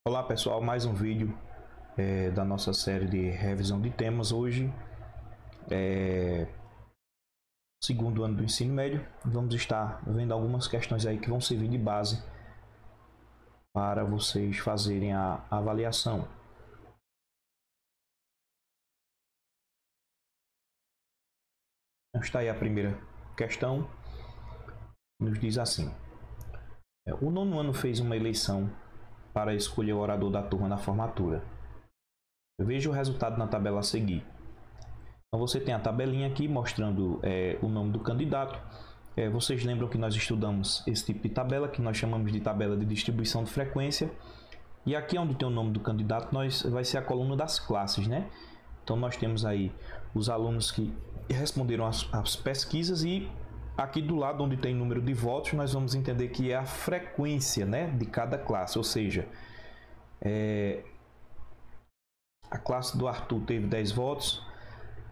Olá pessoal, mais um vídeo da nossa série de revisão de temas. Hoje segundo ano do ensino médio, vamos estar vendo algumas questões aí que vão servir de base para vocês fazerem a avaliação. Está aí a primeira questão, nos diz assim: o nono ano fez uma eleição para escolher o orador da turma na formatura. Veja o resultado na tabela a seguir. Então você tem a tabelinha aqui mostrando o nome do candidato. Vocês lembram que nós estudamos esse tipo de tabela, que nós chamamos de tabela de distribuição de frequência. E aqui onde tem o nome do candidato, vai ser a coluna das classes, né? Então nós temos aí os alunos que responderam às pesquisas, e aqui do lado onde tem número de votos, nós vamos entender que é a frequência, né, de cada classe. Ou seja, a classe do Arthur teve 10 votos,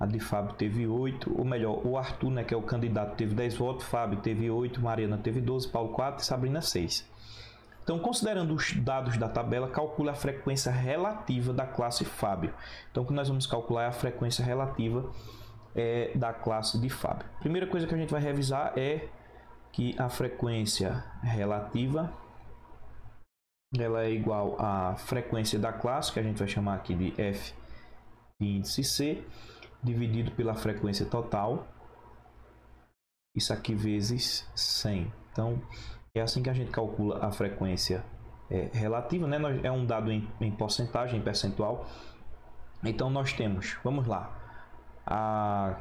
a de Fábio teve 8, ou melhor, o Arthur, né, que é o candidato, teve 10 votos, Fábio teve 8, Mariana teve 12, Paulo 4 e Sabrina 6. Então, considerando os dados da tabela, calcule a frequência relativa da classe Fábio. Então, o que nós vamos calcular é a frequência relativa da classe de Fábio. Primeira coisa que a gente vai revisar é que a frequência relativa ela é igual à frequência da classe, que a gente vai chamar aqui de F de índice C, dividido pela frequência total, isso aqui vezes 100. Então, é assim que a gente calcula a frequência relativa, né? É um dado em porcentagem, em percentual. Então, nós temos, vamos lá, a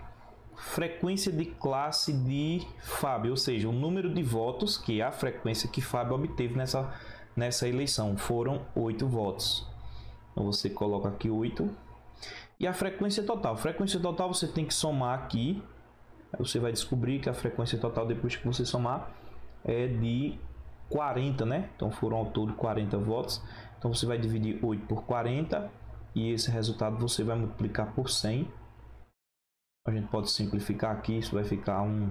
frequência de classe de Fábio, ou seja, o número de votos, que é a frequência que Fábio obteve nessa eleição, foram 8 votos. Então, você coloca aqui 8. E a frequência total? Frequência total você tem que somar aqui. Você vai descobrir que a frequência total, depois que você somar, é de 40, né? Então foram ao todo 40 votos. Então você vai dividir 8 por 40 e esse resultado você vai multiplicar por 100. A gente pode simplificar aqui, isso vai ficar 1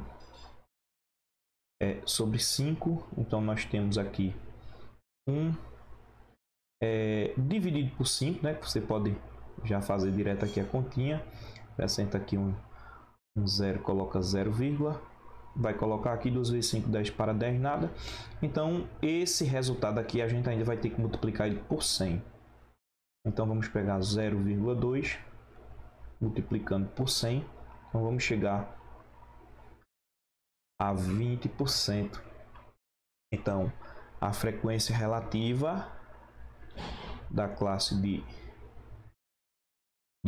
sobre 5. Então nós temos aqui 1 dividido por 5, né? Você pode já fazer direto aqui a continha. Acrescenta aqui um 0, coloca 0, vai colocar aqui 2 vezes 5, 10 para 10, nada. Então, esse resultado aqui a gente ainda vai ter que multiplicar ele por 100. Então, vamos pegar 0,2 multiplicando por 100. Então, vamos chegar a 20%. Então, a frequência relativa da classe de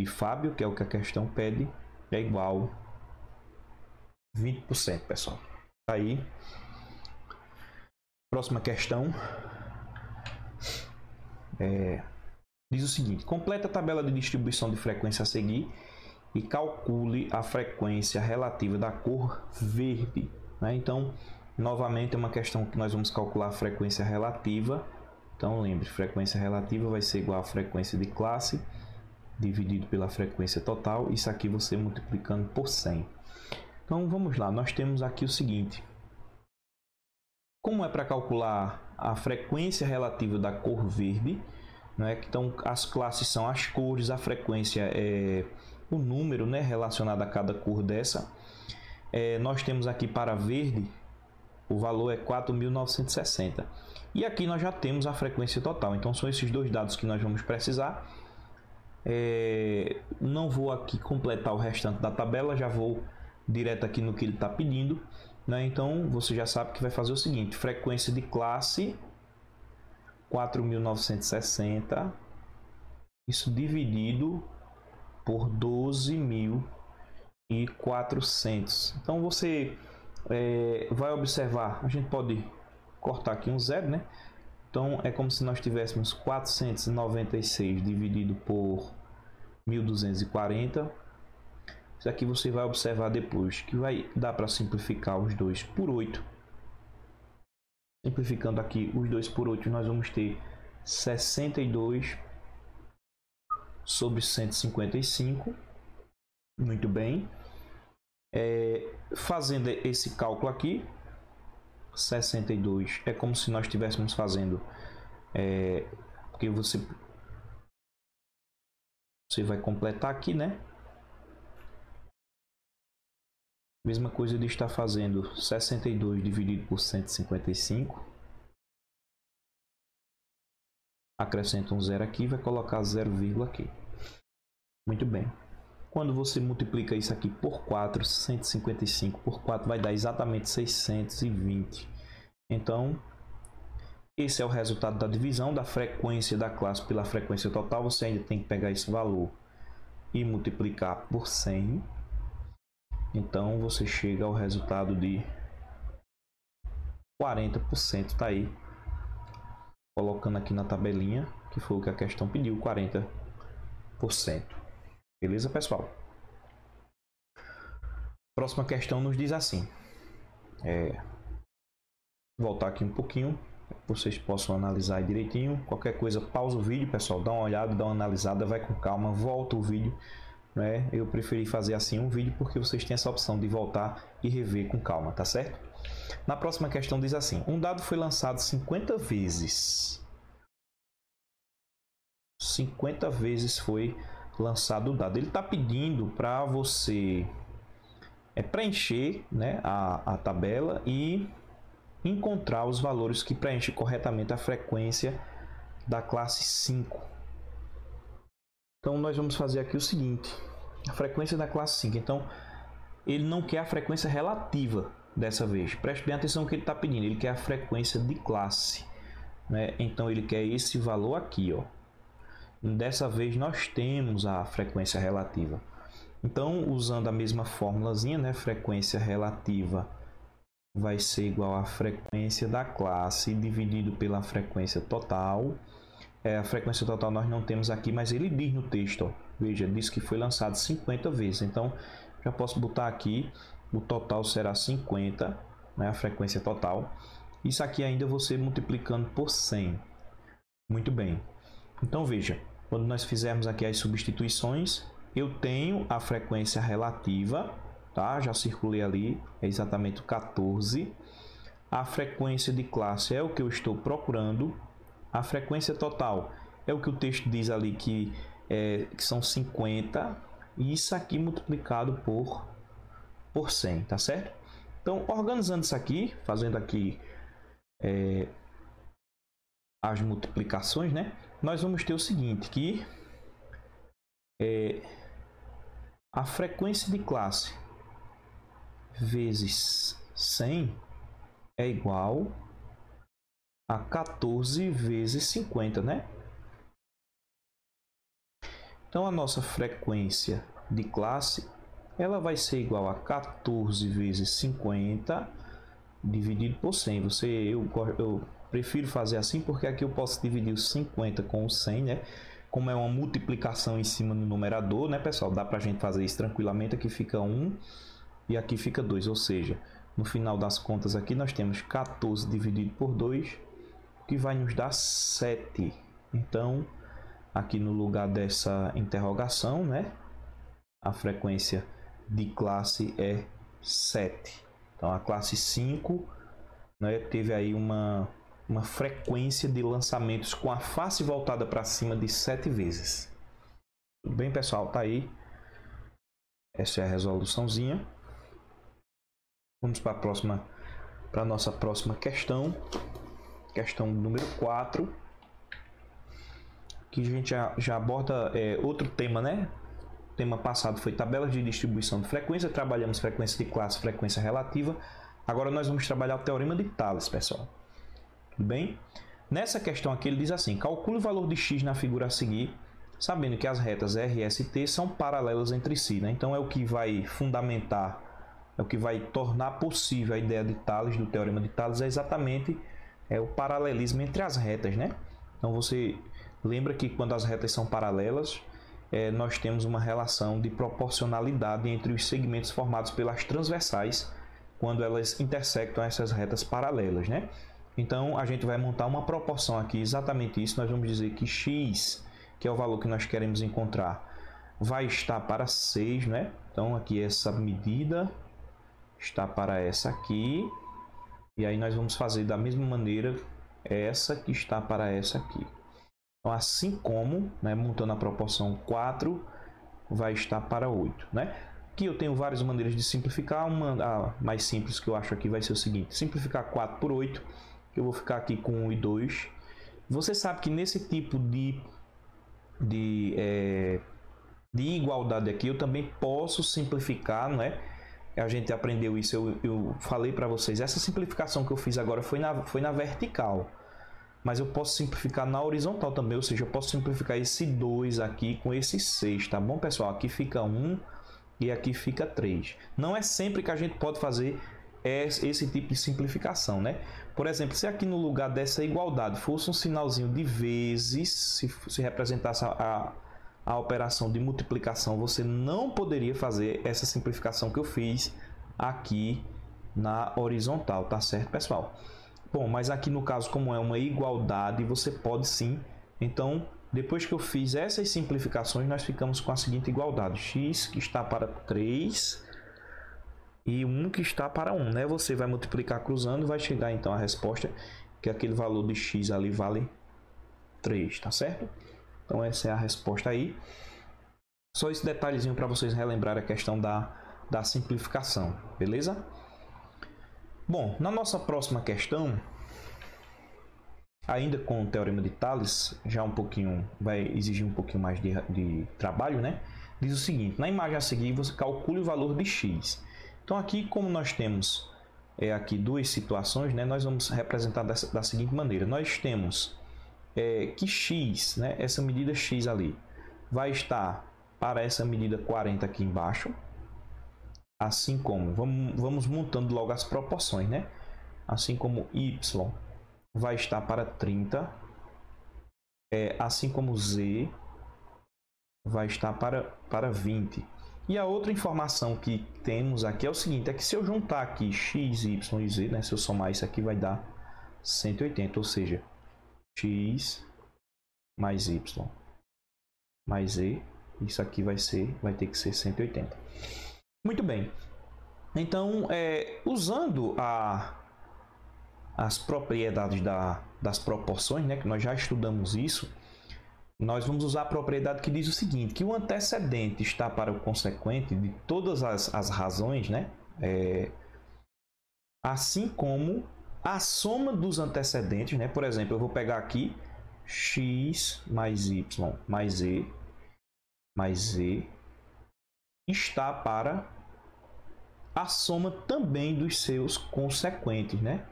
Fábio, que é o que a questão pede, é igual 20%, pessoal. Aí, próxima questão diz o seguinte: completa a tabela de distribuição de frequência a seguir e calcule a frequência relativa da cor verde, né? Então, novamente é uma questão que nós vamos calcular a frequência relativa. Então, lembre, frequência relativa vai ser igual a frequência de classe dividido pela frequência total, isso aqui você multiplicando por 100. Então vamos lá, nós temos aqui o seguinte: como é para calcular a frequência relativa da cor verde, né? Então as classes são as cores, a frequência é o número, né, relacionado a cada cor dessa. Nós temos aqui para verde, o valor é 4.960. E aqui nós já temos a frequência total, então são esses dois dados que nós vamos precisar. Não vou aqui completar o restante da tabela, já vou direto aqui no que ele está pedindo, né? Então você já sabe que vai fazer o seguinte: frequência de classe 4.960, isso dividido por 12.400. Então você vai observar, a gente pode cortar aqui um zero, né? Então é como se nós tivéssemos 496 dividido por 1.240. Isso aqui você vai observar depois que vai dar para simplificar os dois por 8. Simplificando aqui os 2 por 8, nós vamos ter 62 sobre 155. Muito bem. Fazendo esse cálculo aqui, 62 é como se nós estivéssemos fazendo porque você vai completar aqui, né? Mesma coisa de estar fazendo 62 dividido por 155. Acrescenta um zero aqui, vai colocar 0, aqui. Muito bem. Quando você multiplica isso aqui por 4, 155 por 4 vai dar exatamente 620. Então, esse é o resultado da divisão da frequência da classe pela frequência total. Você ainda tem que pegar esse valor e multiplicar por 100. Então, você chega ao resultado de 40%. Está aí, colocando aqui na tabelinha, que foi o que a questão pediu, 40%. Beleza, pessoal? Próxima questão nos diz assim. Voltar aqui um pouquinho, para que vocês possam analisar aí direitinho. Qualquer coisa, pausa o vídeo, pessoal, dá uma olhada, dá uma analisada, vai com calma, volta o vídeo. Né? Eu preferi fazer assim um vídeo porque vocês têm essa opção de voltar e rever com calma, tá certo? Na próxima questão diz assim: um dado foi lançado 50 vezes. 50 vezes foi lançado o dado. Ele está pedindo para você preencher, né, a tabela e encontrar os valores que preenchem corretamente a frequência da classe 5. Então, nós vamos fazer aqui o seguinte. A frequência da classe 5. Então, ele não quer a frequência relativa dessa vez. Preste bem atenção no que ele está pedindo. Ele quer a frequência de classe. Né? Então, ele quer esse valor aqui. Ó. Dessa vez, nós temos a frequência relativa. Então, usando a mesma formulazinha, né? Frequência relativa vai ser igual à frequência da classe dividido pela frequência total. A frequência total nós não temos aqui, mas ele diz no texto, ó, veja, diz que foi lançado 50 vezes. Então, já posso botar aqui, o total será 50, né, a frequência total. Isso aqui ainda você multiplicando por 100. Muito bem. Então, veja, quando nós fizermos aqui as substituições, eu tenho a frequência relativa, tá? Já circulei ali, é exatamente o 14. A frequência de classe é o que eu estou procurando. A frequência total é o que o texto diz ali que são 50. E isso aqui multiplicado por 100, tá certo? Então, organizando isso aqui, fazendo aqui as multiplicações, né? Nós vamos ter o seguinte, que a frequência de classe vezes 100 é igual a 14 vezes 50, né? Então, a nossa frequência de classe, ela vai ser igual a 14 vezes 50 dividido por 100. Eu prefiro fazer assim porque aqui eu posso dividir os 50 com o 100, né? Como é uma multiplicação em cima do numerador, né, pessoal? Dá para a gente fazer isso tranquilamente. Aqui fica 1 e aqui fica 2, ou seja, no final das contas aqui nós temos 14 dividido por 2, que vai nos dar 7. Então, aqui no lugar dessa interrogação, né, a frequência de classe é 7. Então, a classe 5, né, teve aí uma frequência de lançamentos com a face voltada para cima de 7 vezes. Tudo bem, pessoal? Tá aí. Essa é a resoluçãozinha. Vamos para a nossa próxima questão. Questão número 4, que a gente já aborda outro tema, né? O tema passado foi tabelas de distribuição de frequência, trabalhamos frequência de classe, frequência relativa. Agora nós vamos trabalhar o teorema de Tales, pessoal. Tudo bem? Nessa questão aqui ele diz assim: calcule o valor de x na figura a seguir, sabendo que as retas R, S e T são paralelas entre si, né? Então é o que vai fundamentar, é o que vai tornar possível a ideia de Tales, do teorema de Tales, é exatamente o paralelismo entre as retas, né? Então você lembra que quando as retas são paralelas, nós temos uma relação de proporcionalidade entre os segmentos formados pelas transversais quando elas intersectam essas retas paralelas, né? Então a gente vai montar uma proporção aqui, exatamente isso. Nós vamos dizer que x, que é o valor que nós queremos encontrar, vai estar para 6, né? Então aqui essa medida está para essa aqui. E aí nós vamos fazer da mesma maneira essa que está para essa aqui. Então, assim como, né, montando a proporção 4, vai estar para 8, né? Aqui eu tenho várias maneiras de simplificar. A mais simples que eu acho aqui vai ser o seguinte: simplificar 4 por 8, que eu vou ficar aqui com 1 e 2. Você sabe que nesse tipo de igualdade aqui eu também posso simplificar, não é? A gente aprendeu isso, eu falei para vocês. Essa simplificação que eu fiz agora foi na vertical, mas eu posso simplificar na horizontal também, ou seja, eu posso simplificar esse 2 aqui com esse 6, tá bom, pessoal? Aqui fica 1 e aqui fica 3. Não é sempre que a gente pode fazer esse tipo de simplificação, né? Por exemplo, se aqui no lugar dessa igualdade fosse um sinalzinho de vezes, se representasse a operação de multiplicação, você não poderia fazer essa simplificação que eu fiz aqui na horizontal, tá certo, pessoal? Bom, mas aqui no caso, como é uma igualdade, você pode sim. Então, depois que eu fiz essas simplificações, nós ficamos com a seguinte igualdade: x que está para 3 e 1 que está para 1, né? Você vai multiplicar cruzando e vai chegar então a resposta que aquele valor de x ali vale 3, tá certo? Então essa é a resposta aí. Só esse detalhezinho para vocês relembrarem a questão da simplificação, beleza? Bom, na nossa próxima questão, ainda com o teorema de Tales, já vai exigir um pouquinho mais de trabalho, né? Diz o seguinte: na imagem a seguir você calcule o valor de x. Então aqui, como nós temos aqui duas situações, né? Nós vamos representar da seguinte maneira: nós temos que x, né, essa medida x ali, vai estar para essa medida 40 aqui embaixo, assim como, vamos montando logo as proporções, né? Assim como y vai estar para 30, assim como z vai estar para 20. E a outra informação que temos aqui é o seguinte: é que se eu juntar aqui x, y e z, né, se eu somar isso aqui vai dar 180, ou seja, x mais y mais z, isso aqui vai ter que ser 180. Muito bem. Então, usando as propriedades das proporções, né, que nós já estudamos isso, nós vamos usar a propriedade que diz o seguinte: que o antecedente está para o consequente de todas as razões, né, assim como a soma dos antecedentes, né? Por exemplo, eu vou pegar aqui x mais y mais e mais z está para a soma também dos seus consequentes, né?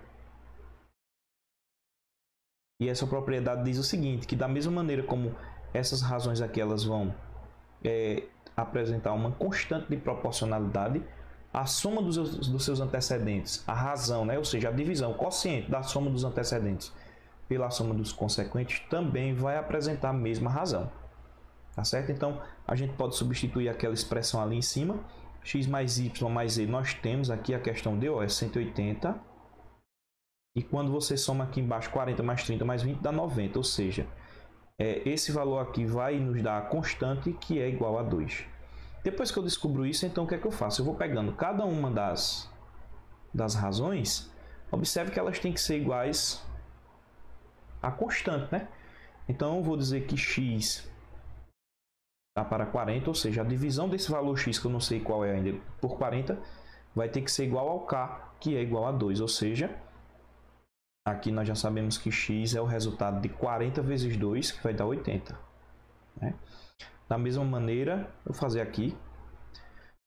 E essa propriedade diz o seguinte: que da mesma maneira como essas razões aqui elas vão apresentar uma constante de proporcionalidade, a soma dos seus antecedentes, a razão, né? Ou seja, a divisão, o quociente da soma dos antecedentes pela soma dos consequentes também vai apresentar a mesma razão, tá certo? Então, a gente pode substituir aquela expressão ali em cima, x mais y mais z, nós temos aqui a questão de é 180, e quando você soma aqui embaixo 40 mais 30 mais 20 dá 90, ou seja, esse valor aqui vai nos dar a constante que é igual a 2. Depois que eu descubro isso, então o que é que eu faço? Eu vou pegando cada uma das razões, observe que elas têm que ser iguais a constante, né? Então eu vou dizer que x está para 40, ou seja, a divisão desse valor x, que eu não sei qual é ainda, por 40, vai ter que ser igual ao k, que é igual a 2, ou seja, aqui nós já sabemos que x é o resultado de 40 vezes 2, que vai dar 80, né? Da mesma maneira, vou fazer aqui,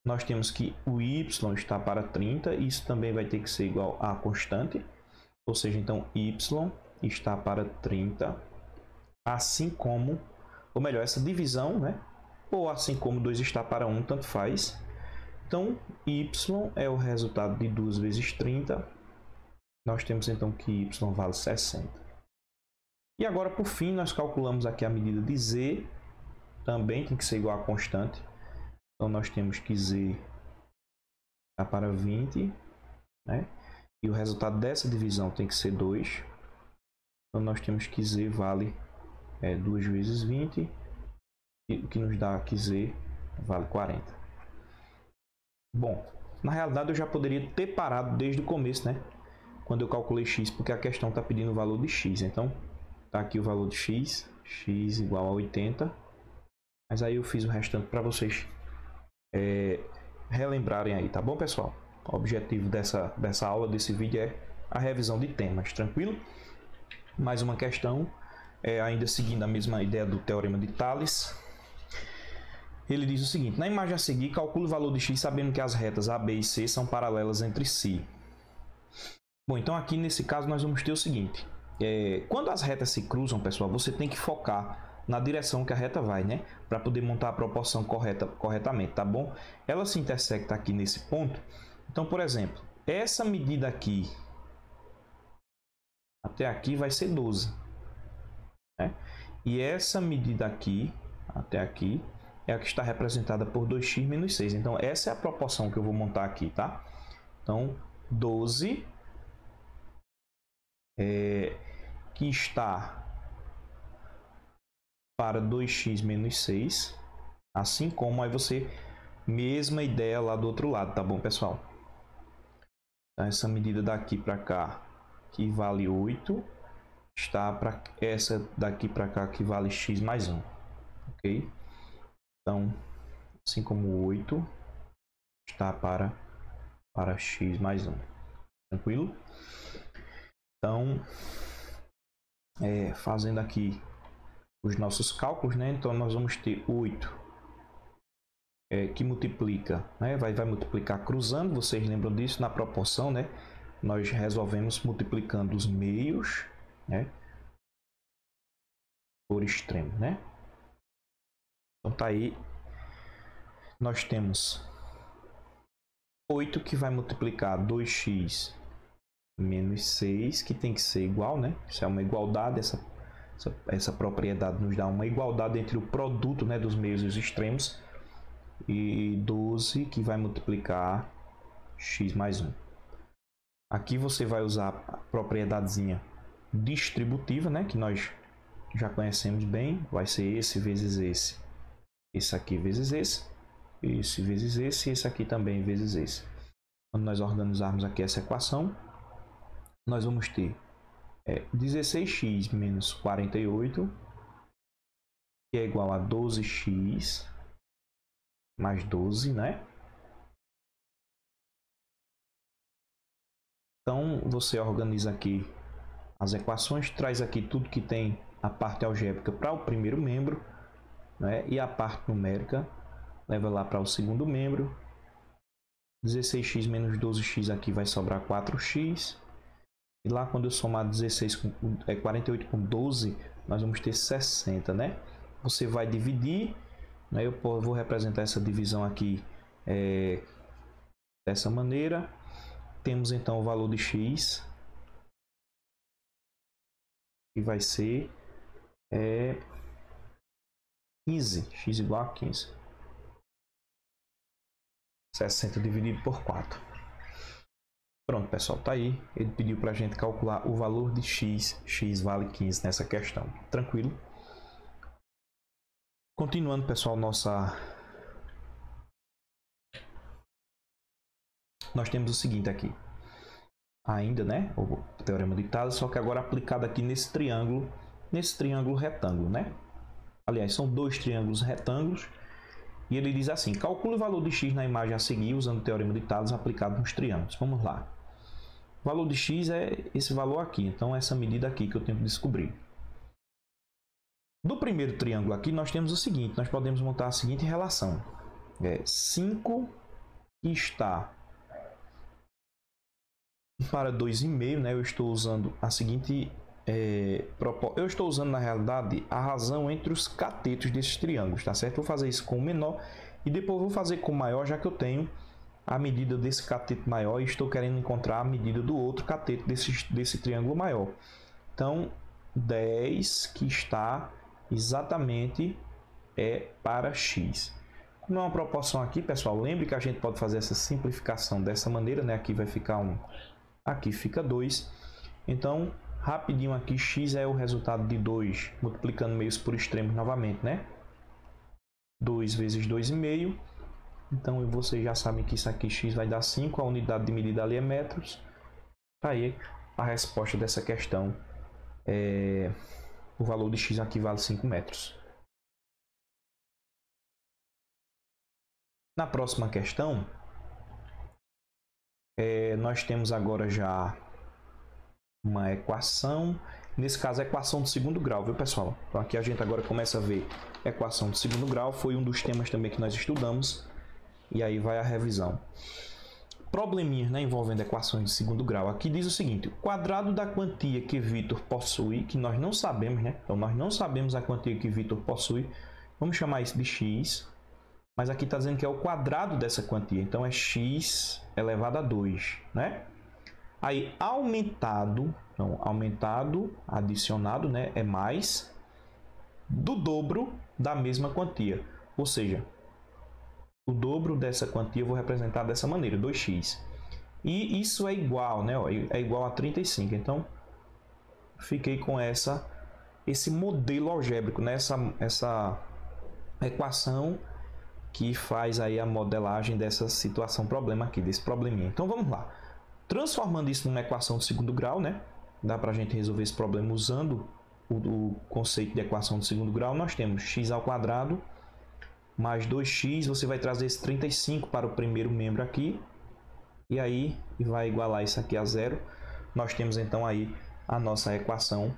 nós temos que o y está para 30, isso também vai ter que ser igual a constante, ou seja, então y está para 30, assim como, ou melhor, essa divisão, né? Ou assim como 2 está para 1, tanto faz. Então, y é o resultado de 2 vezes 30, nós temos então que y vale 60. E agora, por fim, nós calculamos aqui a medida de z, também tem que ser igual a constante. Então, nós temos que z está para 20, né? E o resultado dessa divisão tem que ser 2. Então, nós temos que z vale 2 vezes 20, o que nos dá que z vale 40. Bom, na realidade eu já poderia ter parado desde o começo, né? Quando eu calculei x, porque a questão está pedindo o valor de x. Então, está aqui o valor de x. x igual a 80. Mas aí eu fiz o restante para vocês relembrarem aí, tá bom, pessoal? O objetivo dessa aula, desse vídeo, é a revisão de temas, tranquilo? Mais uma questão, ainda seguindo a mesma ideia do Teorema de Tales. Ele diz o seguinte: na imagem a seguir, calcule o valor de x sabendo que as retas A, B e C são paralelas entre si. Bom, então aqui nesse caso nós vamos ter o seguinte: quando as retas se cruzam, pessoal, você tem que focar na direção que a reta vai, né? Para poder montar a proporção corretamente, tá bom? Ela se intersecta aqui nesse ponto. Então, por exemplo, essa medida aqui até aqui vai ser 12, né? E essa medida aqui até aqui é a que está representada por 2x menos 6. Então, essa é a proporção que eu vou montar aqui, tá? Então, 12 que está para 2x menos 6, assim como aí você, mesma ideia lá do outro lado, tá bom, pessoal? Então, essa medida daqui para cá, que vale 8, está para essa daqui para cá, que vale x mais 1, ok? Então, assim como 8 está para x mais 1, tranquilo? Então, fazendo aqui os nossos cálculos, né? Então, nós vamos ter 8 que multiplica, né? Vai multiplicar cruzando, vocês lembram disso na proporção, né? Nós resolvemos multiplicando os meios, né, por extremo, né? Então tá aí, nós temos 8 que vai multiplicar 2x menos 6, que tem que ser igual, né? Isso é uma igualdade, essa propriedade nos dá uma igualdade entre o produto, né, dos meios e os extremos. E 12 que vai multiplicar x mais 1. Aqui você vai usar a propriedadezinha distributiva, né, que nós já conhecemos bem. Vai ser esse vezes esse aqui vezes esse vezes esse, e esse aqui também vezes esse. Quando nós organizarmos aqui essa equação, nós vamos ter 16x menos 48, que é igual a 12x mais 12, né? Então, você organiza aqui as equações, traz aqui tudo que tem a parte algébrica para o primeiro membro, né? E a parte numérica leva lá para o segundo membro. 16x menos 12x aqui vai sobrar 4x. E lá quando eu somar 48 com 12, nós vamos ter 60, né? Você vai dividir, né? Eu vou representar essa divisão aqui dessa maneira. Temos então o valor de x, que vai ser 15, x igual a 15. 60 dividido por 4. Pronto, pessoal, tá aí. Ele pediu para a gente calcular o valor de x. X vale 15 nessa questão. Tranquilo? Continuando, pessoal, nós temos o seguinte aqui. Ainda, né? O Teorema de Tales, só que agora aplicado aqui nesse triângulo retângulo, né? Aliás, são dois triângulos retângulos. E ele diz assim: calcule o valor de x na imagem a seguir usando o Teorema de Tales aplicado nos triângulos. Vamos lá. O valor de x é esse valor aqui, então essa medida aqui que eu tenho que descobrir. Do primeiro triângulo aqui nós temos o seguinte: nós podemos montar a seguinte relação. 5 que está para 2,5, né? Eu estou usando a seguinte eu estou usando na realidade a razão entre os catetos desses triângulos, tá certo? Vou fazer isso com o menor e depois vou fazer com o maior, já que eu tenho a medida desse cateto maior e estou querendo encontrar a medida do outro cateto desse triângulo maior. Então, 10 que está exatamente para x. Como é uma proporção aqui, pessoal, lembre que a gente pode fazer essa simplificação dessa maneira, né? Aqui vai ficar 1, aqui fica 2. Então, rapidinho aqui, x é o resultado de 2, multiplicando meios por extremos novamente, né? 2 vezes 2,5. Então, vocês já sabem que isso aqui, x vai dar 5. A unidade de medida ali é metros. Tá aí a resposta dessa questão o valor de x aqui vale 5 metros. Na próxima questão, nós temos agora já uma equação, nesse caso a equação de segundo grau, viu pessoal? Então aqui a gente agora começa a ver equação de segundo grau, foi um dos temas também que nós estudamos, e aí vai a revisão. Probleminhas, né, envolvendo equações de segundo grau. Aqui diz o seguinte: o quadrado da quantia que Vitor possui, que nós não sabemos, né? Então nós não sabemos a quantia que Vitor possui, vamos chamar isso de x, mas aqui está dizendo que é o quadrado dessa quantia, então é x elevado a 2, né? Aí aumentado, então aumentado, adicionado, né, é mais do dobro da mesma quantia, ou seja, o dobro dessa quantia eu vou representar dessa maneira, 2x. E isso é igual, né? É igual a 35. Então, fiquei com esse modelo algébrico, né? Essa equação que faz aí a modelagem dessa situação problema aqui, desse probleminha. Então, vamos lá. Transformando isso numa equação de segundo grau, né? Dá para a gente resolver esse problema usando o conceito de equação de segundo grau. Nós temos x ao quadrado mais 2x, você vai trazer esse 35 para o primeiro membro aqui, e aí vai igualar isso aqui a zero. Nós temos então aí a nossa equação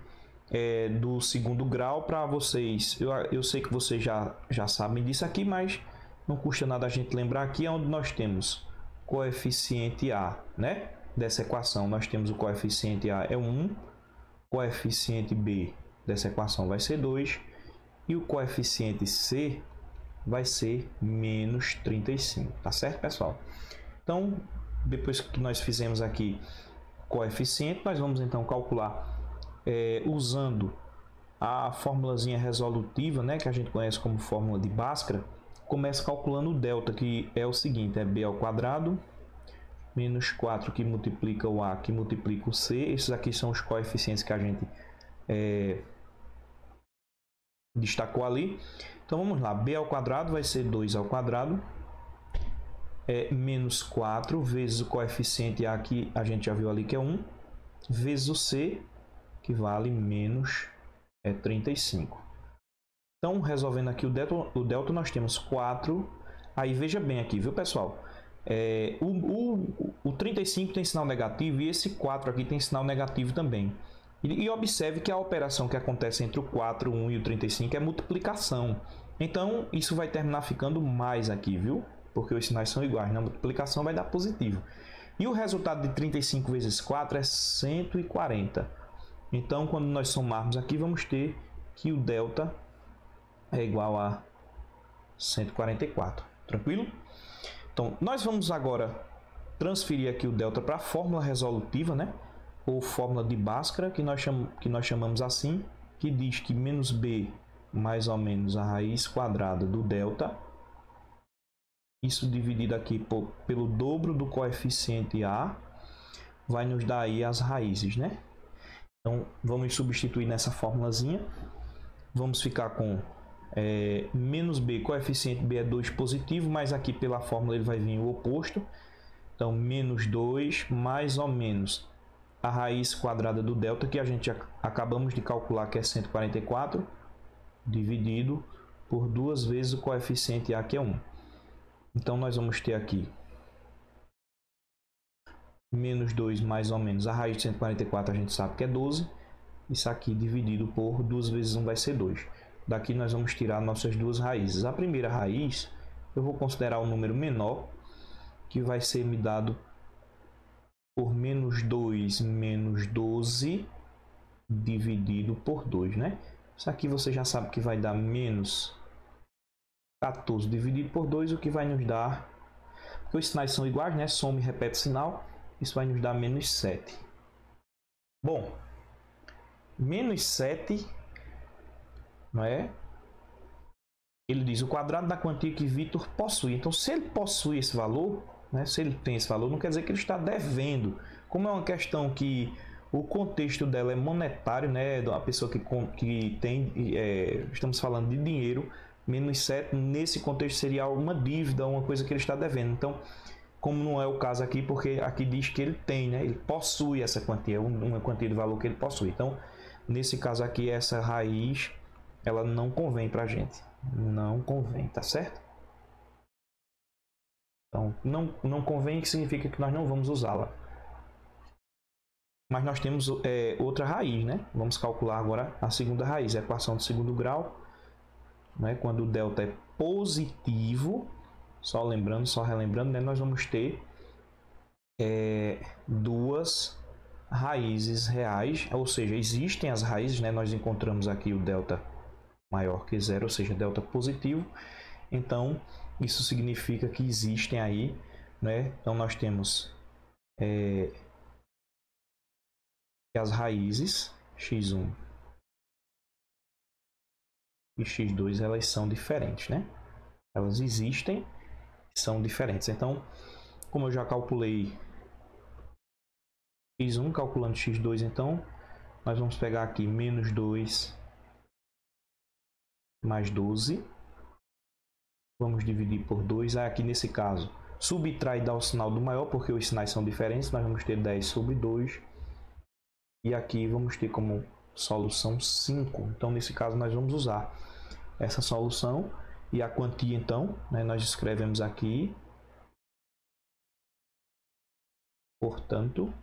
do segundo grau. Para vocês, eu sei que vocês já sabem disso aqui, mas não custa nada a gente lembrar aqui, é onde nós temos coeficiente A, né? Dessa equação nós temos o coeficiente A é 1, coeficiente B dessa equação vai ser 2, e o coeficiente C vai ser menos 35, tá certo, pessoal? Então, depois que nós fizemos aqui o coeficiente, nós vamos então calcular usando a formulazinha resolutiva, né, que a gente conhece como fórmula de Bhaskara. Começa calculando o delta, que é o seguinte, é b ao quadrado menos 4 que multiplica o A, que multiplica o C. Esses aqui são os coeficientes que a gente destacou ali. Então vamos lá, b ao quadrado vai ser 2 ao quadrado, menos 4 vezes o coeficiente A, que a gente já viu ali que é 1, vezes o C, que vale menos 35. Então, resolvendo aqui o delta, nós temos 4. Aí veja bem aqui, viu pessoal? O 35 tem sinal negativo e esse 4 aqui tem sinal negativo também. E observe que a operação que acontece entre o 4, 1 e o 35 é multiplicação. Então, isso vai terminar ficando mais aqui, viu? Porque os sinais são iguais, na multiplicação vai dar positivo. E o resultado de 35 vezes 4 é 140. Então, quando nós somarmos aqui, vamos ter que o delta é igual a 144. Tranquilo? Então, nós vamos agora transferir aqui o delta para a fórmula resolutiva, né? Ou fórmula de Bhaskara, que nós chamamos assim, que diz que menos b mais ou menos a raiz quadrada do delta, isso dividido aqui pelo dobro do coeficiente A, vai nos dar aí as raízes, né? Então, vamos substituir nessa formulazinha. Vamos ficar com menos b, coeficiente b é 2 positivo, mas aqui pela fórmula ele vai vir o oposto. Então, menos 2 mais ou menos a raiz quadrada do delta, que a gente acabamos de calcular, que é 144, dividido por 2 vezes o coeficiente A, que é 1. Então, nós vamos ter aqui menos 2 mais ou menos a raiz de 144, a gente sabe que é 12. Isso aqui dividido por 2 vezes 1 vai ser 2. Daqui nós vamos tirar nossas duas raízes. A primeira raiz, eu vou considerar um número menor, que vai ser me dado por menos 2 menos 12 dividido por 2, né? Isso aqui você já sabe que vai dar menos 14 dividido por 2, o que vai nos dar, porque os sinais são iguais, né? Soma e repete sinal, isso vai nos dar menos 7. Bom, menos 7, não é? Ele diz o quadrado da quantia que Vitor possui. Então, se ele possui esse valor, né? Se ele tem esse valor, não quer dizer que ele está devendo. Como é uma questão que o contexto dela é monetário, né? A pessoa que tem, estamos falando de dinheiro, menos 7, nesse contexto seria uma dívida, uma coisa que ele está devendo. Então, como não é o caso aqui, porque aqui diz que ele tem, né? Ele possui essa quantia, uma quantia de valor que ele possui. Então, Nesse caso aqui, essa raiz, ela não convém para a gente. Não convém, tá certo? Então, não convém, que significa que nós não vamos usá-la. Mas nós temos outra raiz, né? Vamos calcular agora a segunda raiz, a equação de segundo grau, né? Quando o delta é positivo, só relembrando, né? Nós vamos ter duas raízes reais, ou seja, existem as raízes, né? Nós encontramos aqui o delta maior que zero, ou seja, delta positivo. Então, isso significa que existem aí, né? Então, nós temos as raízes x1 e x2, elas são diferentes, né? Elas existem e são diferentes. Então, como eu já calculei x1, calculando x2, então, nós vamos pegar aqui menos 2 mais 12. Vamos dividir por 2. Aqui, nesse caso, subtrai e dá o sinal do maior, porque os sinais são diferentes. Nós vamos ter 10 sobre 2. E aqui vamos ter como solução 5. Então, nesse caso, nós vamos usar essa solução. E a quantia, então, né, nós escrevemos aqui. Portanto,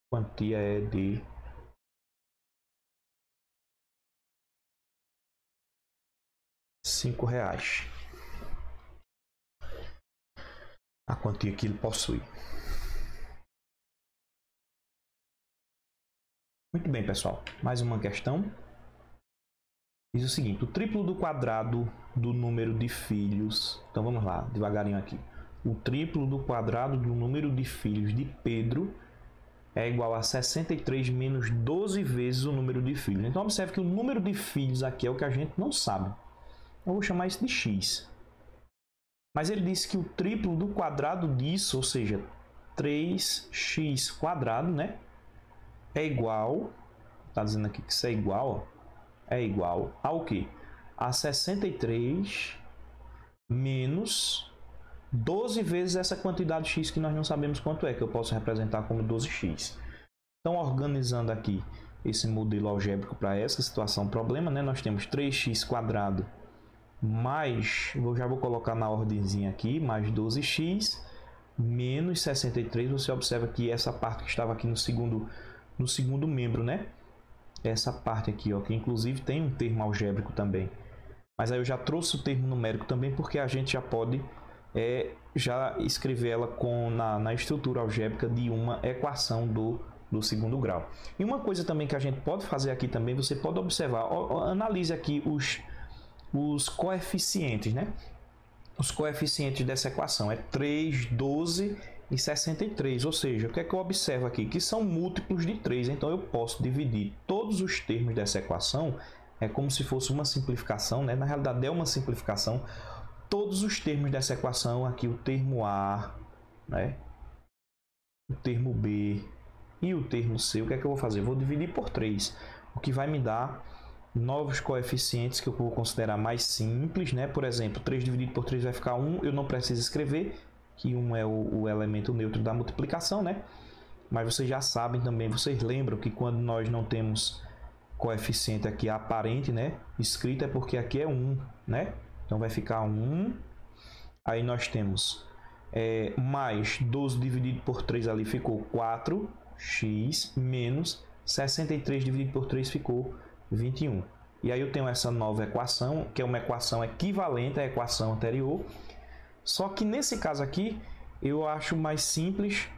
a quantia é de R$5. A quantia que ele possui. Muito bem, pessoal. Mais uma questão. Diz o seguinte: o triplo do quadrado do número de filhos... Então, vamos lá, devagarinho aqui. O triplo do quadrado do número de filhos de Pedro é igual a 63 menos 12 vezes o número de filhos. Então, observe que o número de filhos aqui é o que a gente não sabe. Eu vou chamar isso de x. Mas ele disse que o triplo do quadrado disso, ou seja, 3x quadrado, né? É igual, está dizendo aqui que isso é igual ao quê? A 63 menos 12 vezes essa quantidade x que nós não sabemos quanto é, que eu posso representar como 12x. Então, organizando aqui esse modelo algébrico para essa situação problema, né? Nós temos 3x quadrado mais, já vou colocar na ordemzinha aqui, mais 12x menos 63. Você observa que essa parte que estava aqui no segundo membro, né? Essa parte aqui, ó, que inclusive tem um termo algébrico também. Mas aí eu já trouxe o termo numérico também, porque a gente já pode já escrever ela na estrutura algébrica de uma equação do segundo grau. E uma coisa também que a gente pode fazer aqui também, você pode observar, analise aqui os coeficientes, né? Os coeficientes dessa equação é 3, 12 e 63, ou seja, o que é que eu observo aqui? Que são múltiplos de 3, então eu posso dividir todos os termos dessa equação, é como se fosse uma simplificação, né? Na realidade é uma simplificação, todos os termos dessa equação, aqui o termo A, né? O termo B e o termo C, o que é que eu vou fazer? Eu vou dividir por 3, o que vai me dar novos coeficientes que eu vou considerar mais simples, né? Por exemplo, 3 dividido por 3 vai ficar 1, eu não preciso escrever, que 1 é o elemento neutro da multiplicação, né? Mas vocês já sabem também, vocês lembram que quando nós não temos coeficiente aqui aparente, né? Escrito é porque aqui é 1, né? Então vai ficar 1, aí nós temos mais 12 dividido por 3 ali ficou 4x, menos 63 dividido por 3 ficou 21. E aí eu tenho essa nova equação, que é uma equação equivalente à equação anterior. Só que nesse caso aqui, eu acho mais simples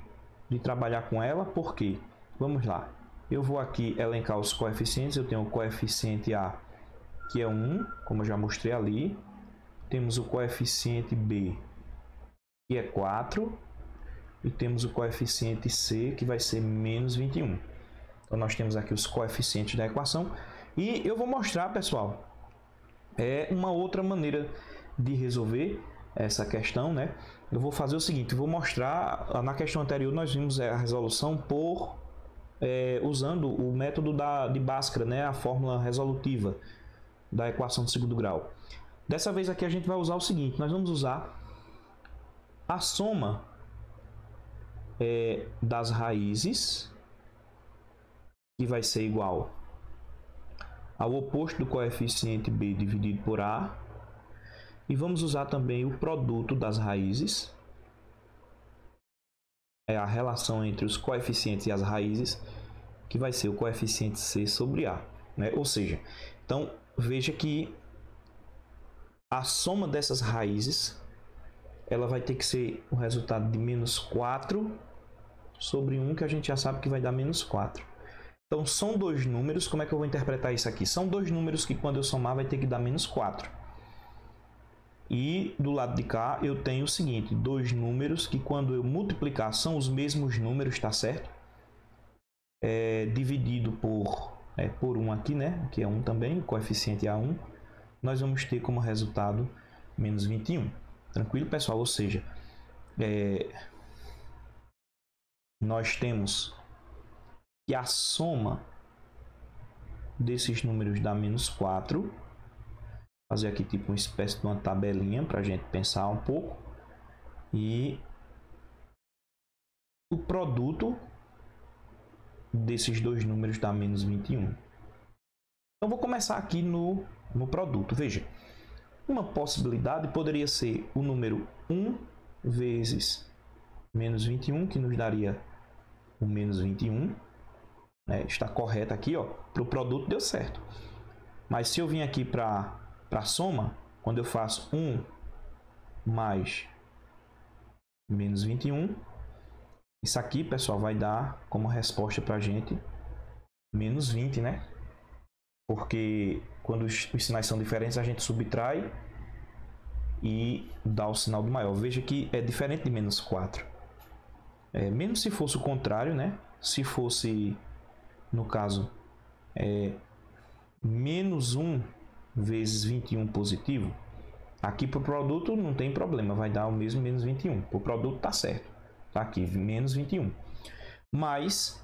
de trabalhar com ela, porque, vamos lá, eu vou aqui elencar os coeficientes. Eu tenho o coeficiente A, que é 1, como eu já mostrei ali. Temos o coeficiente B, que é 4. E temos o coeficiente C, que vai ser menos 21. Então, nós temos aqui os coeficientes da equação. E eu vou mostrar, pessoal, uma outra maneira de resolver essa questão, né? Eu vou fazer o seguinte, vou mostrar, na questão anterior nós vimos a resolução usando o método de Bhaskara, né? A fórmula resolutiva da equação de segundo grau. Dessa vez aqui a gente vai usar o seguinte, nós vamos usar a soma das raízes, que vai ser igual ao oposto do coeficiente b dividido por a. E vamos usar também o produto das raízes, a relação entre os coeficientes e as raízes, que vai ser o coeficiente c sobre a, né? Ou seja, então veja que a soma dessas raízes, ela vai ter que ser o resultado de menos 4 sobre 1, que a gente já sabe que vai dar menos 4. Então são dois números, como é que eu vou interpretar isso aqui? São dois números que quando eu somar vai ter que dar menos 4. E do lado de cá eu tenho o seguinte, dois números que quando eu multiplicar são os mesmos números, tá certo? Dividido por 1 aqui, né? Que é 1 também, o coeficiente é A1. Nós vamos ter como resultado menos 21. Tranquilo, pessoal? Ou seja, nós temos que a soma desses números dá menos 4. Fazer aqui tipo uma espécie de uma tabelinha para a gente pensar um pouco. E o produto desses dois números dá menos 21. Então vou começar aqui no produto. Veja, uma possibilidade poderia ser o número 1 vezes menos 21, que nos daria o menos 21. Está correto aqui, ó. Para o produto deu certo. Mas se eu vim aqui para a soma, quando eu faço 1 mais menos 21, isso aqui, pessoal, vai dar como resposta para a gente menos 20, né? Porque quando os sinais são diferentes, a gente subtrai e dá o sinal do maior. Veja que é diferente de menos 4. Mesmo se fosse o contrário, né? Se fosse, no caso, menos 1 vezes 21 positivo, aqui para o produto não tem problema, vai dar o mesmo menos 21. Para o produto está certo. Tá aqui, menos 21. Mas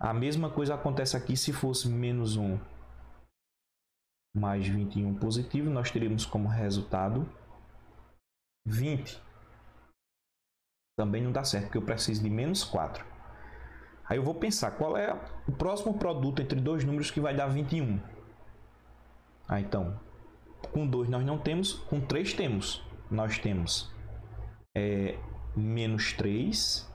a mesma coisa acontece aqui se fosse menos 1 mais 21 positivo, nós teríamos como resultado 20. Também não dá certo, porque eu preciso de menos 4. Aí eu vou pensar, qual é o próximo produto entre dois números que vai dar 21? Então, com 2 nós não temos, com 3 temos. Nós temos menos 3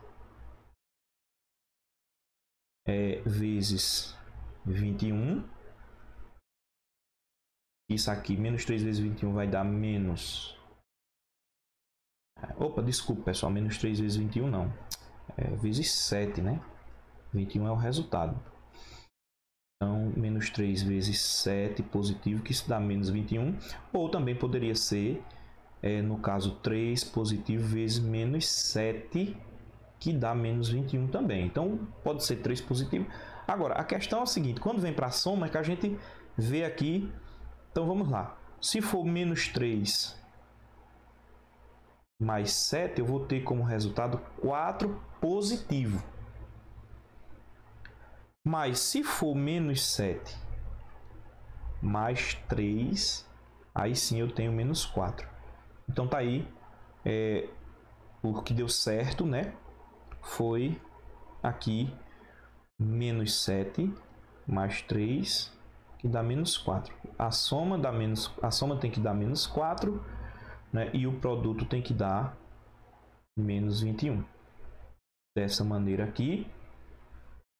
vezes 21. Isso aqui, menos 3 vezes 21 vai dar menos... Opa, desculpa, pessoal, menos 3 vezes 21 não. Vezes 7, né? 21 é o resultado. Então, menos 3 vezes 7 positivo, que isso dá menos 21. Ou também poderia ser, no caso, 3 positivo vezes menos 7, que dá menos 21 também. Então, pode ser 3 positivo. Agora, a questão é a seguinte, quando vem para a soma, é que a gente vê aqui... Então, vamos lá. Se for menos 3 mais 7, eu vou ter como resultado 4 positivo. Mas se for menos 7 mais 3, aí sim eu tenho menos 4. Então tá aí, o que deu certo, né? Foi aqui menos 7 mais 3, que dá menos 4. A soma tem que dar menos 4, né? E o produto tem que dar menos 21. Dessa maneira aqui,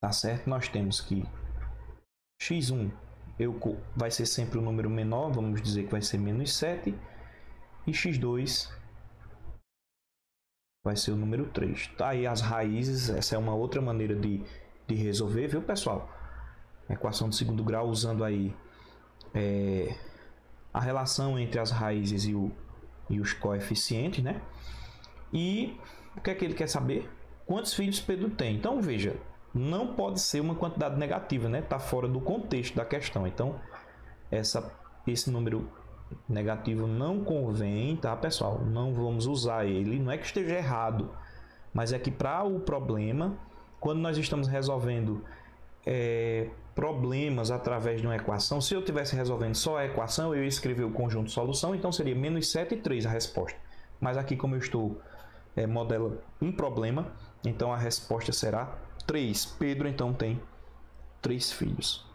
tá certo? Nós temos que x1 vai ser sempre o número menor, vamos dizer que vai ser menos 7, e x2 vai ser o número 3. Tá aí as raízes, essa é uma outra maneira de resolver, viu, pessoal? Equação de segundo grau usando aí a relação entre as raízes e os coeficientes, né? E o que é que ele quer saber? Quantos filhos Pedro tem? Então, veja, não pode ser uma quantidade negativa, né? Está fora do contexto da questão. Então, esse número negativo não convém, tá, pessoal? Não vamos usar ele. Não é que esteja errado, mas é que para o problema, quando nós estamos resolvendo problemas através de uma equação, se eu estivesse resolvendo só a equação, eu ia escrever o conjunto de solução, então seria menos 7 e 3 a resposta. Mas aqui, como eu estou modelando um problema, Então a resposta será 3. Pedro então tem 3 filhos.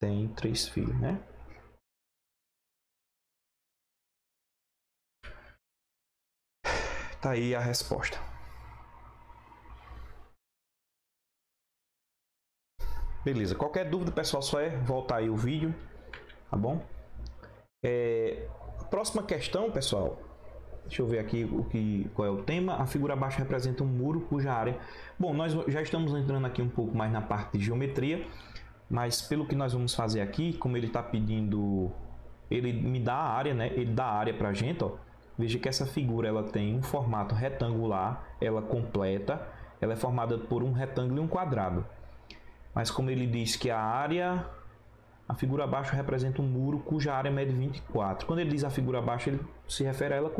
Tem 3 filhos, né? Tá aí a resposta. Beleza. Qualquer dúvida, pessoal, só é voltar aí o vídeo, tá bom? Próxima questão, pessoal. Deixa eu ver aqui qual é o tema. A figura abaixo representa um muro cuja área... Bom, nós já estamos entrando aqui um pouco mais na parte de geometria, mas pelo que nós vamos fazer aqui, como ele está pedindo... Ele me dá a área, né? Ele dá a área para a gente, ó. Veja que essa figura ela tem um formato retangular, ela completa, ela é formada por um retângulo e um quadrado. Mas como ele diz que a figura abaixo representa um muro cuja área mede 24. Quando ele diz a figura abaixo, ele se refere a ela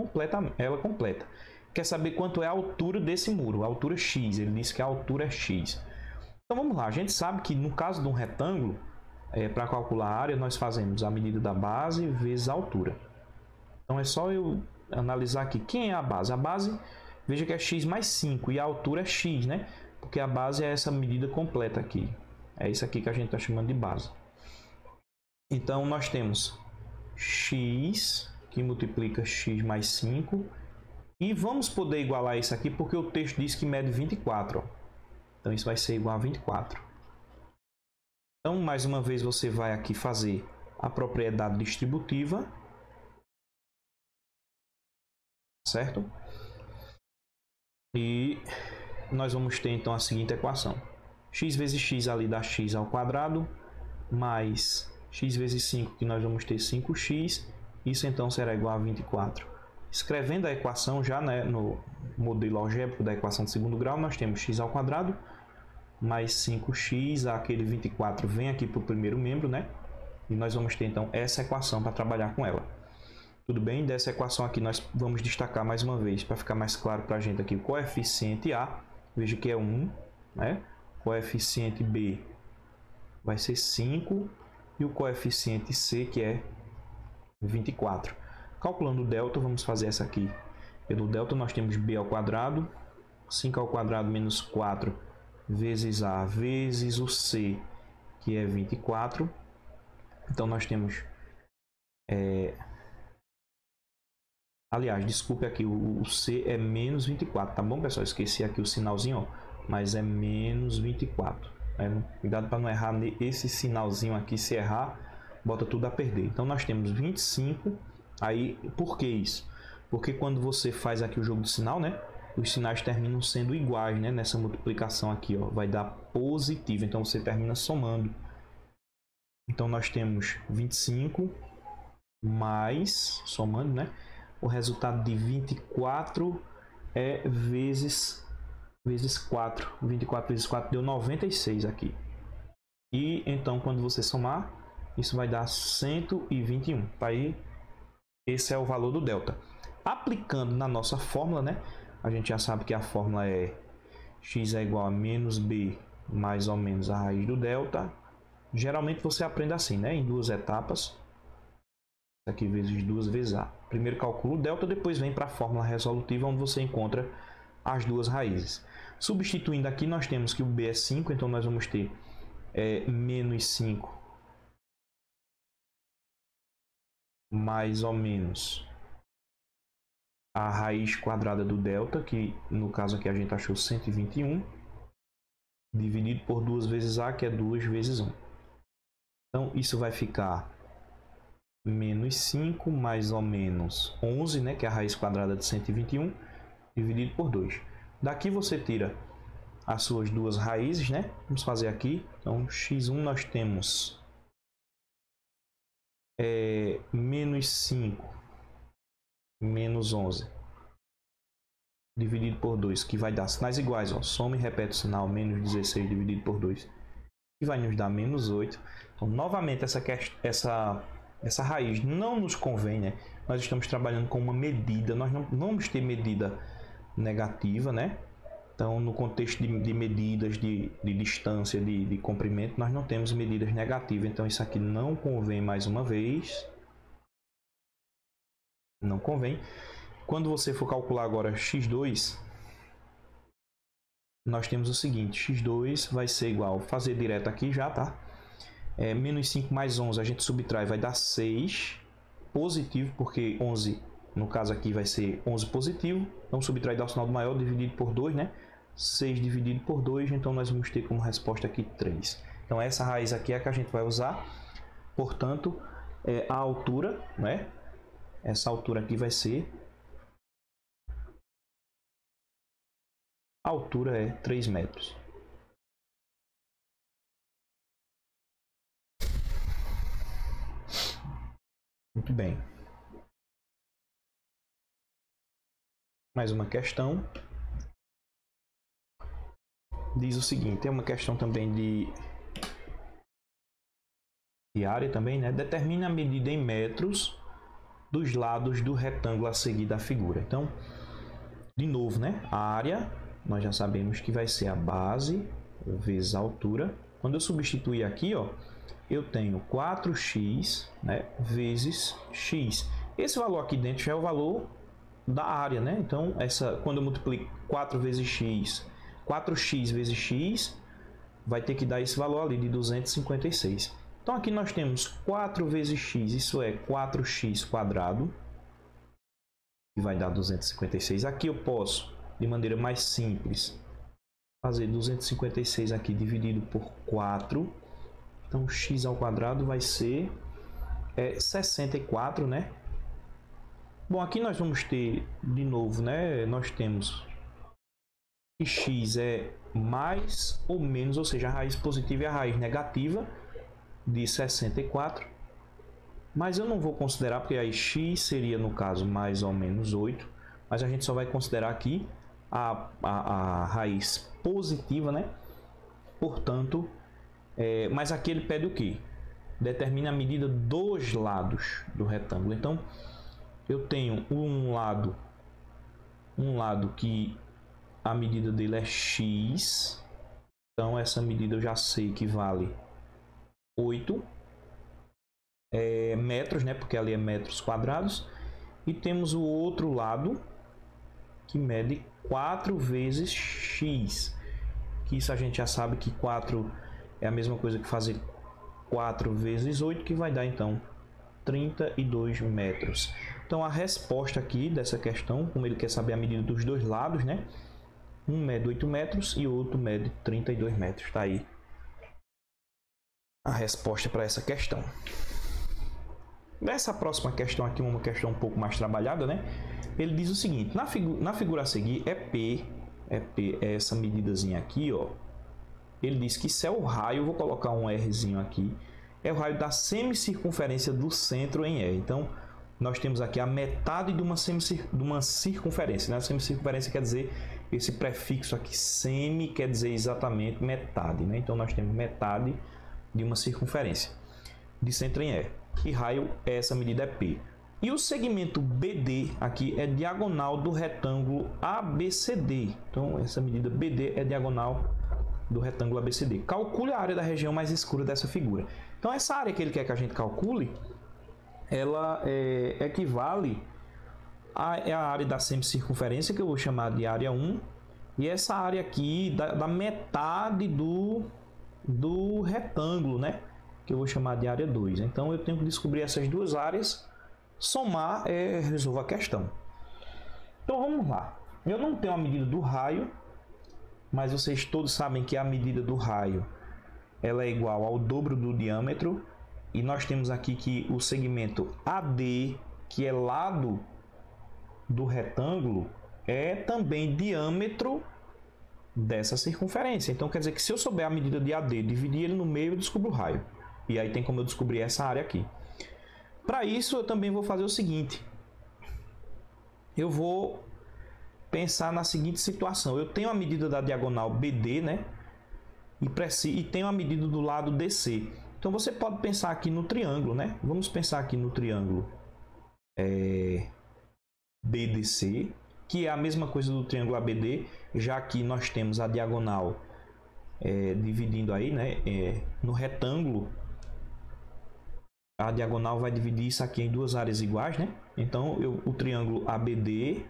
completa. Quer saber quanto é a altura desse muro, a altura x, ele diz que a altura é x. Então vamos lá, a gente sabe que no caso de um retângulo, para calcular a área, nós fazemos a medida da base vezes a altura. Então é só eu analisar aqui quem é a base. A base, veja que é x mais 5 e a altura é x, né? Porque a base é essa medida completa aqui. É isso aqui que a gente está chamando de base. Então nós temos x que multiplica x mais 5. E vamos poder igualar isso aqui porque o texto diz que mede 24. Ó. Então isso vai ser igual a 24. Então mais uma vez você vai aqui fazer a propriedade distributiva. Certo? E nós vamos ter então a seguinte equação. X vezes x ali dá x ao quadrado, mais x vezes 5, que nós vamos ter 5x, isso então será igual a 24. Escrevendo a equação já, né, no modelo algébrico da equação de segundo grau, nós temos x ao quadrado, mais 5x, aquele 24 vem aqui para o primeiro membro, né? E nós vamos ter então essa equação para trabalhar com ela. Tudo bem? Dessa equação aqui nós vamos destacar mais uma vez, para ficar mais claro para a gente aqui, o coeficiente A, veja que é 1, né? O coeficiente B vai ser 5 e o coeficiente C, que é 24. Calculando o delta, vamos fazer essa aqui. Pelo delta nós temos B ao quadrado, 5 ao quadrado menos 4 vezes A vezes o C, que é 24. Então nós temos... Aliás, desculpe aqui, o C é menos 24, tá bom, pessoal? Esqueci aqui o sinalzinho, ó, mas é menos 24. Cuidado para não errar esse sinalzinho aqui, se errar, bota tudo a perder. Então, nós temos 25, aí, por que isso? Porque quando você faz aqui o jogo do sinal, né, os sinais terminam sendo iguais, né, nessa multiplicação aqui, ó, vai dar positivo, então você termina somando. Então, nós temos 25 mais, somando, né, o resultado de 24 é vezes 4. 24 vezes 4 deu 96 aqui. E então, quando você somar, isso vai dar 121. Tá aí, esse é o valor do delta. Aplicando na nossa fórmula, né? A gente já sabe que a fórmula é x é igual a menos b mais ou menos a raiz do delta. Geralmente você aprende assim, né? Em duas etapas. Aqui vezes 2 vezes A. Primeiro calcula o delta, depois vem para a fórmula resolutiva, onde você encontra as duas raízes. Substituindo aqui, nós temos que o B é 5, então nós vamos ter menos 5 mais ou menos a raiz quadrada do delta, que no caso aqui a gente achou 121, dividido por 2 vezes A, que é 2 vezes 1. Então, isso vai ficar... menos 5 mais ou menos 11, né, que é a raiz quadrada de 121, dividido por 2. Daqui você tira as suas duas raízes, né? Vamos fazer aqui. Então, x1 nós temos menos 5 menos 11 dividido por 2, que vai dar sinais iguais. Ó. Soma e repete o sinal, menos 16 dividido por 2, que vai nos dar menos 8. Então, novamente, essa raiz não nos convém, né? Nós estamos trabalhando com uma medida, nós não vamos ter medida negativa, né? Então, no contexto de medidas de distância, de comprimento, nós não temos medidas negativas. Então, isso aqui não convém mais uma vez. Não convém. Quando você for calcular agora x2, nós temos o seguinte. x2 vai ser igual, fazer direto aqui já, tá? Menos 5 mais 11, a gente subtrai, vai dar 6 positivo, porque 11, no caso aqui, vai ser 11 positivo. Então, subtrai dá o sinal do maior dividido por 2, né? 6 dividido por 2, então nós vamos ter como resposta aqui 3. Então, essa raiz aqui é a que a gente vai usar. Portanto, a altura, né? Essa altura aqui vai ser... A altura é 3 metros. Muito bem. Mais uma questão. Diz o seguinte, é uma questão também de área também, né? Determine a medida em metros dos lados do retângulo a seguir da figura. Então, de novo, né? A área, nós já sabemos que vai ser a base vezes a altura. Quando eu substituir aqui, ó, eu tenho 4x, né, vezes x. Esse valor aqui dentro já é o valor da área, né? Então, quando eu multiplico 4 vezes x, 4x vezes x, vai ter que dar esse valor ali de 256. Então, aqui nós temos 4 vezes x, isso é 4x quadrado, que vai dar 256. Aqui eu posso, de maneira mais simples, fazer 256 aqui dividido por 4. Então, x ao quadrado vai ser 64, né? Bom, aqui nós vamos ter, de novo, né? Nós temos que x é mais ou menos, ou seja, a raiz positiva e a raiz negativa de 64. Mas eu não vou considerar, porque aí x seria, no caso, mais ou menos 8. Mas a gente só vai considerar aqui a raiz positiva, né? Portanto, mas aqui ele pede o quê? Determina a medida dos lados do retângulo. Então, eu tenho um lado que a medida dele é x. Então, essa medida eu já sei que vale 8 metros, né? Porque ali é metros quadrados. E temos o outro lado que mede 4 vezes x. Que isso a gente já sabe que 4 é a mesma coisa que fazer 4 vezes 8, que vai dar, então, 32 metros. Então, a resposta aqui dessa questão, como ele quer saber a medida dos dois lados, né? Um mede 8 metros e o outro mede 32 metros. Está aí a resposta para essa questão. Nessa próxima questão aqui, uma questão um pouco mais trabalhada, né? Ele diz o seguinte, na figura a seguir, P, é essa medidazinha aqui, ó. Ele diz que isso é o raio, vou colocar um Rzinho aqui, é o raio da semicircunferência do centro em E. Então, nós temos aqui a metade de uma circunferência, né? A semicircunferência quer dizer, esse prefixo aqui, semi, quer dizer exatamente metade, né? Então, nós temos metade de uma circunferência de centro em E. E raio, essa medida é P. E o segmento BD aqui é diagonal do retângulo ABCD. Então, essa medida BD é diagonal do retângulo ABCD. Calcule a área da região mais escura dessa figura. Então, essa área que ele quer que a gente calcule, ela equivale à área da semicircunferência, que eu vou chamar de área 1, e essa área aqui da metade do retângulo, né? Que eu vou chamar de área 2. Então, eu tenho que descobrir essas duas áreas, somar e resolver a questão. Então, vamos lá. Eu não tenho a medida do raio, mas vocês todos sabem que a medida do raio ela é igual ao dobro do diâmetro. E nós temos aqui que o segmento AD, que é lado do retângulo, é também diâmetro dessa circunferência. Então, quer dizer que se eu souber a medida de AD, dividir ele no meio, eu descubro o raio. E aí tem como eu descobrir essa área aqui. Para isso, eu também vou fazer o seguinte. Eu vou pensar na seguinte situação. Eu tenho a medida da diagonal BD, né? E tenho a medida do lado DC. Então, você pode pensar aqui no triângulo, né? Vamos pensar aqui no triângulo BDC, que é a mesma coisa do triângulo ABD, já que nós temos a diagonal dividindo aí, né, no retângulo. A diagonal vai dividir isso aqui em duas áreas iguais, né? Então, o triângulo ABD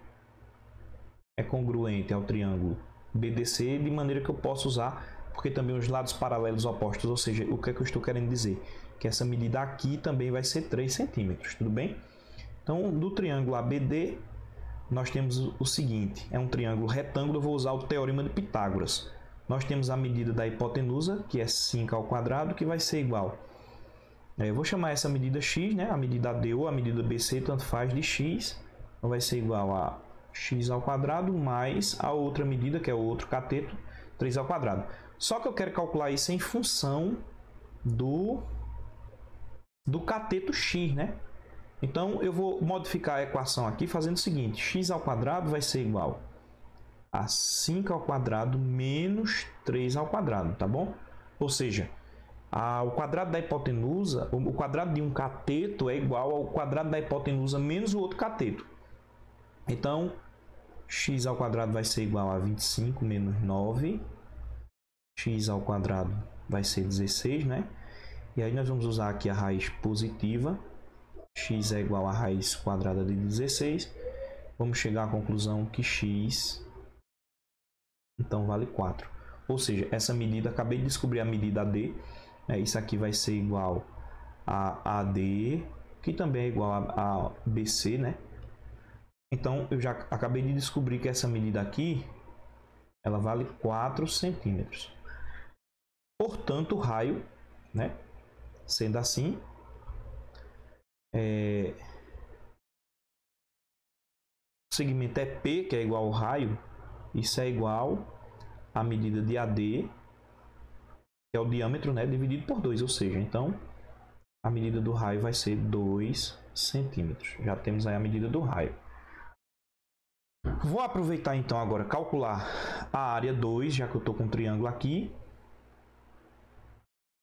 é congruente ao triângulo BDC, de maneira que eu posso usar, porque também os lados paralelos opostos, ou seja, o que é que eu estou querendo dizer? Que essa medida aqui também vai ser 3 centímetros, tudo bem? Então, do triângulo ABD, nós temos o seguinte, é um triângulo retângulo, eu vou usar o teorema de Pitágoras. Nós temos a medida da hipotenusa, que é 5 ao quadrado, que vai ser igual. Eu vou chamar essa medida x, né? A medida AD ou a medida BC, tanto faz, de x. Então, vai ser igual a x ao quadrado mais a outra medida, que é o outro cateto, 3 ao quadrado. Só que eu quero calcular isso em função do cateto x, né? Então, eu vou modificar a equação aqui fazendo o seguinte. X ao quadrado vai ser igual a 5 ao quadrado menos 3 ao quadrado, tá bom? Ou seja, o quadrado da hipotenusa, o quadrado de um cateto é igual ao quadrado da hipotenusa menos o outro cateto. Então, x ao quadrado vai ser igual a 25 menos 9. X ao quadrado vai ser 16, né? E aí nós vamos usar aqui a raiz positiva. X é igual a raiz quadrada de 16. Vamos chegar à conclusão que x, então, vale 4. Ou seja, essa medida, acabei de descobrir a medida AD. Isso aqui vai ser igual a AD, que também é igual a BC, né? Então, eu já acabei de descobrir que essa medida aqui, ela vale 4 centímetros. Portanto, o raio, né? Sendo assim, o segmento é P, que é igual ao raio, isso é igual à medida de AD, que é o diâmetro, né, dividido por 2, ou seja, então a medida do raio vai ser 2 centímetros. Já temos aí a medida do raio. Vou aproveitar então agora calcular a área 2, já que eu estou com um triângulo aqui,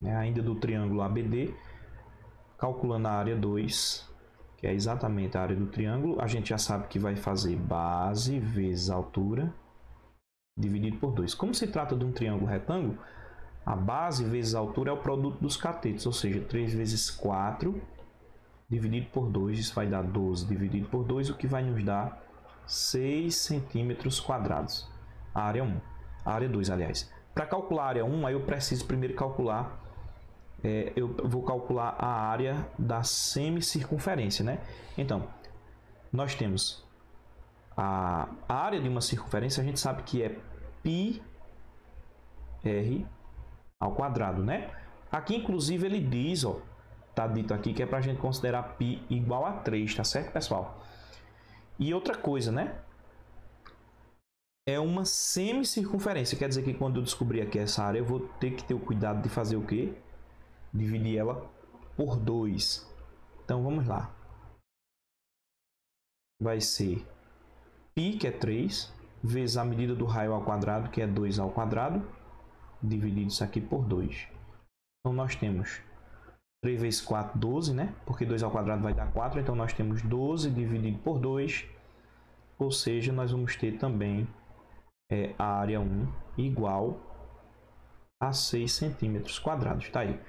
ainda do triângulo ABD, calculando a área 2, que é exatamente a área do triângulo, a gente já sabe que vai fazer base vezes altura, dividido por 2. Como se trata de um triângulo retângulo, a base vezes a altura é o produto dos catetos, ou seja, 3 vezes 4 dividido por 2, isso vai dar 12 dividido por 2, o que vai nos dar 6 centímetros quadrados. A área 1. A área 2, aliás. Para calcular a área 1, aí eu preciso primeiro calcular, eu vou calcular a área da semicircunferência, né? Então, nós temos a área de uma circunferência, a gente sabe que é πr ao quadrado, né? Aqui, inclusive, ele diz, ó, tá dito aqui que é para a gente considerar π igual a 3, tá certo, pessoal? E outra coisa, né? É uma semicircunferência, quer dizer que quando eu descobrir aqui essa área, eu vou ter que ter o cuidado de fazer o quê? Dividir ela por 2. Então, vamos lá. Vai ser π, que é 3, vezes a medida do raio ao quadrado, que é 2 ao quadrado, dividido isso aqui por 2. Então, nós temos 3 vezes 4, 12, né? Porque 2 ao quadrado vai dar 4, então nós temos 12 dividido por 2, ou seja, nós vamos ter também a área 1 igual a 6 centímetros quadrados. Está aí.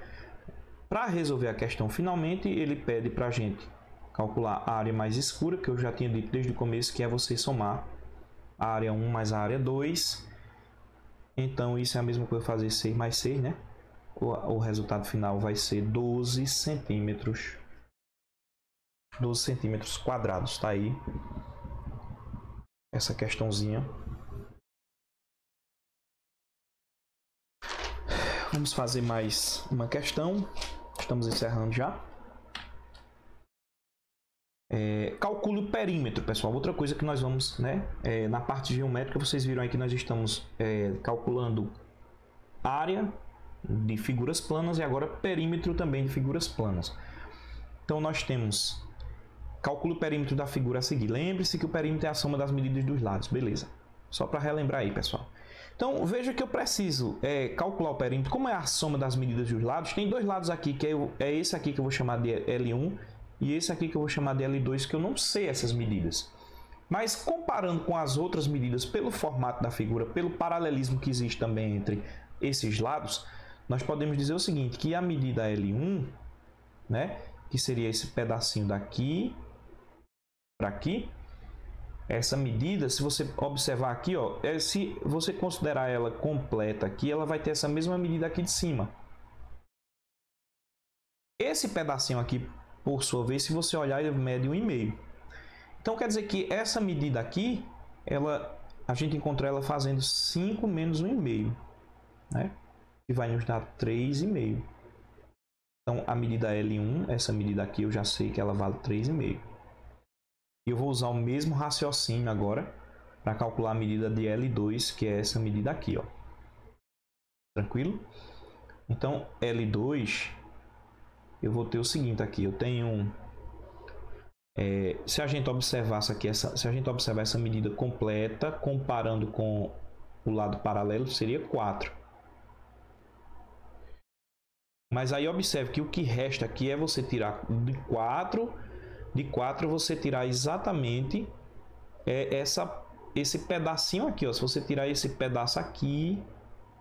Para resolver a questão finalmente, ele pede para a gente calcular a área mais escura, que eu já tinha dito desde o começo, que é você somar a área 1 mais a área 2. Então, isso é a mesma coisa fazer 6 mais 6, né? O resultado final vai ser 12 centímetros quadrados. Está aí essa questãozinha. Vamos fazer mais uma questão. Estamos encerrando já. Calcule o perímetro, pessoal. Outra coisa que nós vamos, né? Na parte geométrica, vocês viram aí que nós estamos calculando área de figuras planas e agora perímetro também de figuras planas. Então, nós temos calcule o perímetro da figura a seguir. Lembre-se que o perímetro é a soma das medidas dos lados. Beleza. Só para relembrar aí, pessoal. Então, veja que eu preciso calcular o perímetro. Como é a soma das medidas dos lados, tem dois lados aqui, que é esse aqui que eu vou chamar de L1 e esse aqui que eu vou chamar de L2, que eu não sei essas medidas. Mas comparando com as outras medidas pelo formato da figura, pelo paralelismo que existe também entre esses lados, nós podemos dizer o seguinte, que a medida L1, né, que seria esse pedacinho daqui para aqui, essa medida, se você observar aqui, ó, se você considerar ela completa aqui, ela vai ter essa mesma medida aqui de cima. Esse pedacinho aqui, por sua vez, se você olhar, ele mede 1,5. Então, quer dizer que essa medida aqui, a gente encontra ela fazendo 5 menos 1,5, né? Que vai nos dar 3,5. Então, a medida L1, essa medida aqui, eu já sei que ela vale 3,5. E eu vou usar o mesmo raciocínio agora para calcular a medida de L2, que é essa medida aqui, ó. Tranquilo? Então, L2, eu vou ter o seguinte aqui, eu tenho... se a gente observasse aqui, se a gente observar essa medida completa, comparando com o lado paralelo, seria 4. Mas aí observe que o que resta aqui é você tirar de 4... De 4 você tirar exatamente esse pedacinho aqui, ó. Se você tirar esse pedaço aqui,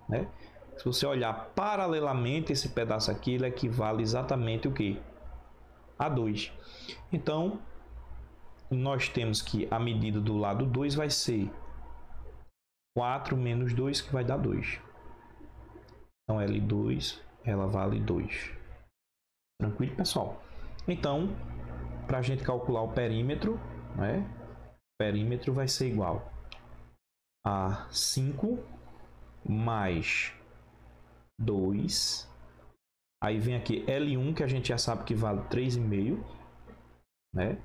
né? Se você olhar paralelamente esse pedaço aqui, ele equivale exatamente o que? A 2. Então, nós temos que a medida do lado 2 vai ser 4 menos 2, que vai dar 2. Então, L2, ela vale 2. Tranquilo, pessoal? Então, para a gente calcular o perímetro, né? O perímetro vai ser igual a 5 mais 2. Aí vem aqui L1, que a gente já sabe que vale 3,5, né?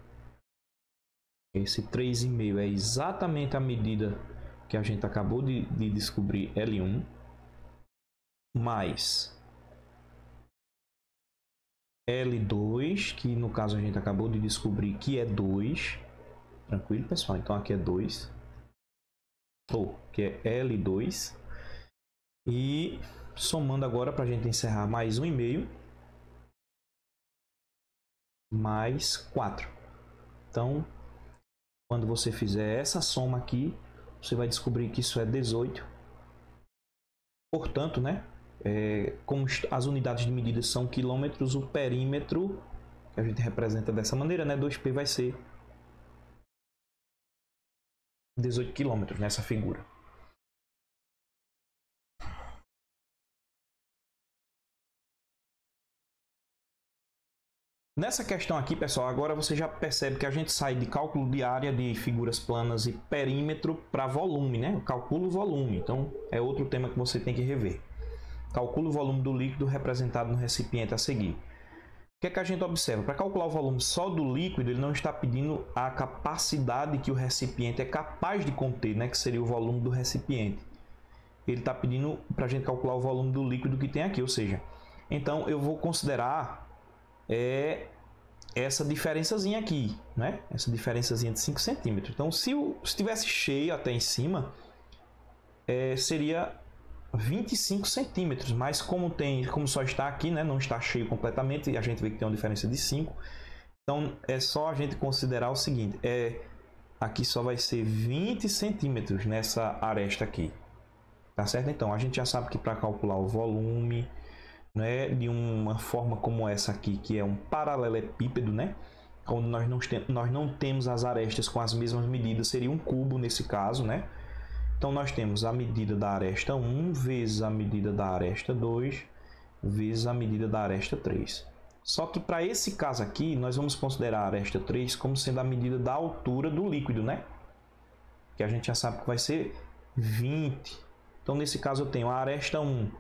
Esse 3,5 é exatamente a medida que a gente acabou de descobrir, L1, mais L2, que no caso a gente acabou de descobrir que é 2. Tranquilo, pessoal? Então aqui é 2. Ou que é L2. E somando agora para a gente encerrar, mais 1,5. Mais 4. Então, quando você fizer essa soma aqui, você vai descobrir que isso é 18. Portanto, né? Como as unidades de medida são quilômetros, o perímetro que a gente representa dessa maneira, né, 2π vai ser 18 quilômetros nessa figura. Nessa questão aqui, pessoal, agora você já percebe que a gente sai de cálculo de área de figuras planas e perímetro para volume, né? Calcula o volume. Então, é outro tema que você tem que rever. Calcula o volume do líquido representado no recipiente a seguir. O que é que a gente observa? Para calcular o volume só do líquido, ele não está pedindo a capacidade que o recipiente é capaz de conter, né? Que seria o volume do recipiente. Ele está pedindo para a gente calcular o volume do líquido que tem aqui, ou seja, então eu vou considerar essa diferençazinha aqui, né? Essa diferençazinha de 5 centímetros. Então, se estivesse cheio até em cima, seria 25 centímetros, mas como só está aqui, né? Não está cheio completamente, e a gente vê que tem uma diferença de 5. Então, é só a gente considerar o seguinte, aqui só vai ser 20 centímetros nessa aresta aqui. Tá certo? Então, a gente já sabe que para calcular o volume, né, de uma forma como essa aqui, que é um paralelepípedo, né, onde nós não temos as arestas com as mesmas medidas, seria um cubo nesse caso, né? Então, nós temos a medida da aresta 1 vezes a medida da aresta 2 vezes a medida da aresta 3. Só que para esse caso aqui, nós vamos considerar a aresta 3 como sendo a medida da altura do líquido, né? Que a gente já sabe que vai ser 20. Então, nesse caso, eu tenho a aresta 1,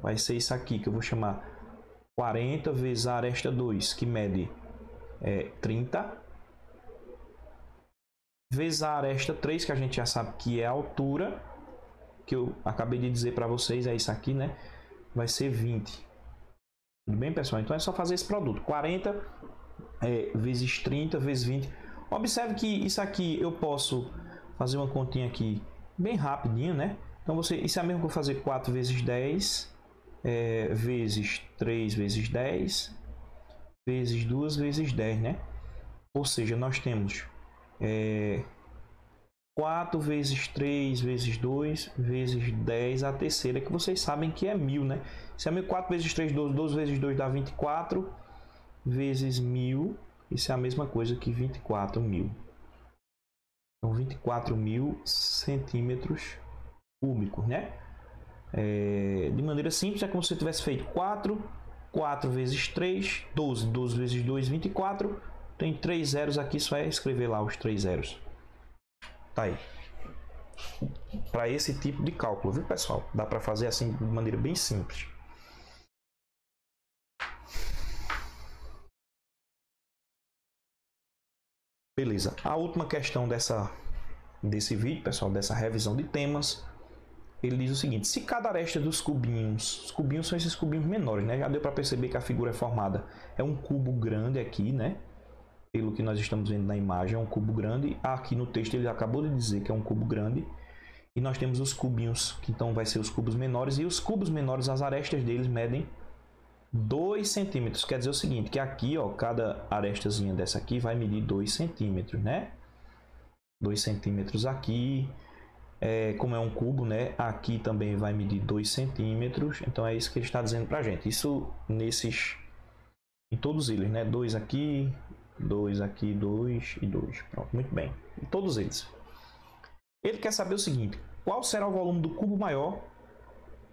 vai ser isso aqui, que eu vou chamar 40 vezes a aresta 2, que mede 30, vezes a aresta 3, que a gente já sabe que é a altura, que eu acabei de dizer para vocês, é isso aqui, né? Vai ser 20. Tudo bem, pessoal? Então, é só fazer esse produto. 40 vezes 30 vezes 20. Observe que isso aqui eu posso fazer uma continha aqui bem rapidinho, né? Então, isso é mesmo que eu fazer 4 vezes 10, vezes 3 vezes 10, vezes 2 vezes 10, né? Ou seja, nós temos 4 vezes 3 vezes 2 vezes 10, a terceira que vocês sabem que é 1000, né? Se é 1004 vezes 3, 12, 12 vezes 2 dá 24 vezes 1000, isso é a mesma coisa que 24.000. Então 24.000 centímetros cúbicos, né? De maneira simples, é como se você tivesse feito 4 vezes 3, 12, 12 vezes 2, 24. Tem 3 zeros aqui, só é escrever lá os 3 zeros. Tá aí. Para esse tipo de cálculo, viu, pessoal? Dá para fazer assim de maneira bem simples. Beleza. A última questão desse vídeo, pessoal, dessa revisão de temas, ele diz o seguinte: se cada aresta dos cubinhos, os cubinhos são esses cubinhos menores, né? Já deu para perceber que a figura é formada, é um cubo grande aqui, né? Pelo que nós estamos vendo na imagem, é um cubo grande. Aqui no texto ele acabou de dizer que é um cubo grande. E nós temos os cubinhos, que então vai ser os cubos menores. E os cubos menores, as arestas deles medem 2 centímetros. Quer dizer o seguinte, que aqui, ó, cada arestazinha dessa aqui vai medir 2 centímetros, né? 2 centímetros aqui. Como é um cubo, né? Aqui também vai medir 2 centímetros. Então é isso que ele está dizendo pra gente. Isso em todos eles, né? 2 aqui, 2 aqui, 2 e 2. Pronto, muito bem. Em todos eles. Ele quer saber o seguinte: qual será o volume do cubo maior,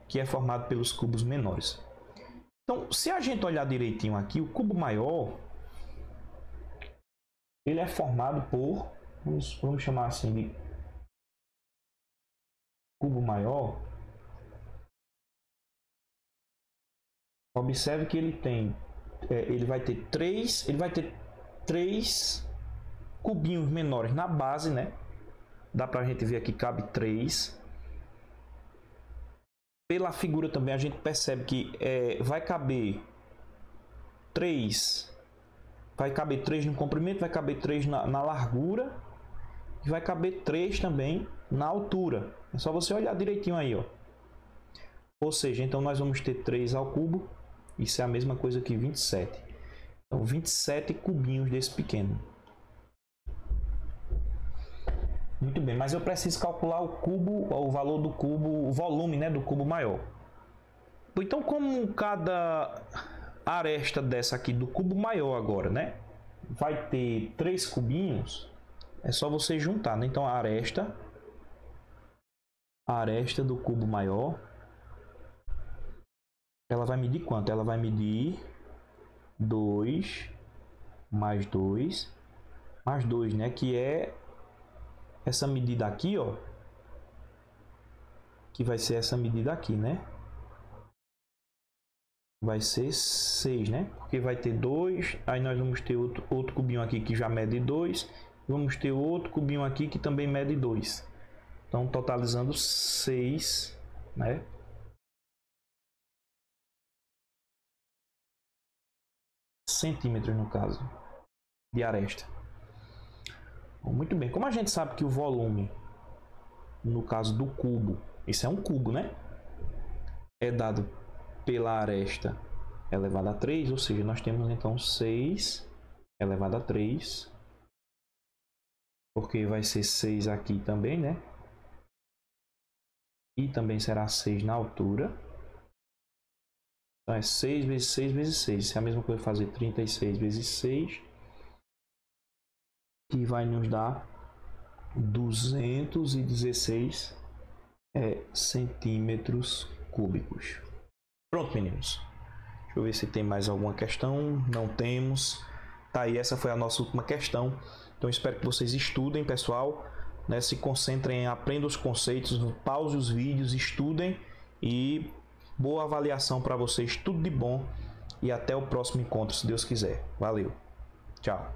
que é formado pelos cubos menores? Então, se a gente olhar direitinho aqui, o cubo maior, ele é formado por, vamos chamar assim de cubo maior. Observe que ele vai ter três cubinhos menores na base, né? Dá pra gente ver aqui, cabe 3. Pela figura também a gente percebe que vai caber 3. Vai caber 3 no comprimento, vai caber 3 na largura. E vai caber 3 também na altura. É só você olhar direitinho aí, ó. Ou seja, então nós vamos ter 3 ao cubo. Isso é a mesma coisa que 27. Então 27 cubinhos desse pequeno. Muito bem, mas eu preciso calcular o cubo, o valor do cubo, o volume, né, do cubo maior. Então, como cada aresta dessa aqui do cubo maior agora, né, vai ter 3 cubinhos, é só você juntar, né? Então a aresta do cubo maior, ela vai medir quanto? Ela vai medir 2 mais 2 mais 2, né, que é essa medida aqui, ó, que vai ser essa medida aqui, né? Vai ser 6, né? Porque vai ter 2, aí nós vamos ter outro cubinho aqui que já mede 2, vamos ter outro cubinho aqui que também mede 2. Então, totalizando 6, né? Centímetros, no caso, de aresta. Muito bem, como a gente sabe que o volume, no caso do cubo, isso é um cubo, né? É dado pela aresta elevado a 3, ou seja, nós temos então 6 elevado a 3, porque vai ser 6 aqui também, né? E também será 6 na altura. Então é 6 vezes 6 vezes 6, isso é a mesma coisa fazer 36 vezes 6. Que vai nos dar 216 centímetros cúbicos. Pronto, meninos. Deixa eu ver se tem mais alguma questão. Não temos. Tá aí, essa foi a nossa última questão. Então, espero que vocês estudem, pessoal, né? Se concentrem, aprendam os conceitos, pause os vídeos, estudem e boa avaliação para vocês. Tudo de bom e até o próximo encontro, se Deus quiser. Valeu. Tchau.